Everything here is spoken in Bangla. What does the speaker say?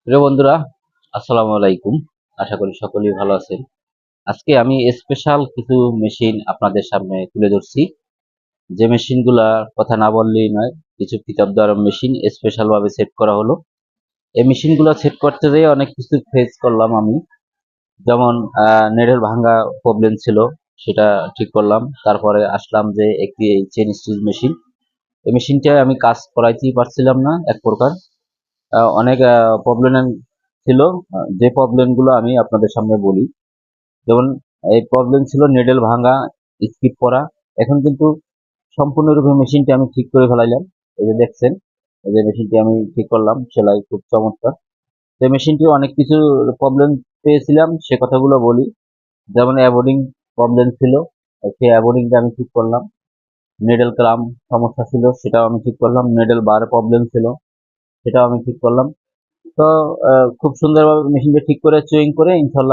প্রিয় বন্ধুরা, আসসালামু আলাইকুম। আশা করি সকলেই ভালো আছেন। আজকে আমি স্পেশাল কিছু মেশিন আপনাদের সামনে তুলে ধরছি। যে মেশিনগুলার কথা না বললেই নয়। কিছু পিকআপ দেওয়ার মেশিন স্পেশাল ভাবে সেট করা হলো। এই মেশিনগুলো সেট করতে যেয়ে অনেক কিছু ফেস করলাম আমি। যেমন নেটের ভাঙা প্রবলেম ছিল, সেটা ঠিক করলাম। তারপরে আসলাম যে একটি এই চেন স্টিচ মেশিন। এই মেশিনটায় আমি কাজ করাইতেই পারছিলাম না এক প্রকার। অনেক প্রবলেম ছিল। যে প্রবলেমগুলো আমি আপনাদের সামনে বলি, যেমন এই প্রবলেম ছিল নেডেল ভাঙা, স্কিপ করা। এখন কিন্তু সম্পূর্ণরূপে মেশিনটি আমি ঠিক করে ফেলাইলাম। এই যে দেখছেন, এই যে মেশিনটি আমি ঠিক করলাম, সেলাই খুব চমৎকার। তো মেশিনটি অনেক কিছু প্রবলেম পেয়েছিলাম, সে কথাগুলো বলি। যেমন অ্যাবোর্ডিং প্রবলেম ছিল, সেই অ্যাবোর্ডিংটা আমি ঠিক করলাম। নেডেল ক্লাম সমস্যা ছিল, সেটাও আমি ঠিক করলাম। নেডেল বার প্রবলেম ছিল, সেটাও আমি ঠিক করলাম। তো খুব সুন্দরভাবে মেশিনটা ঠিক করে চুইং করে ইনশাল্লাহ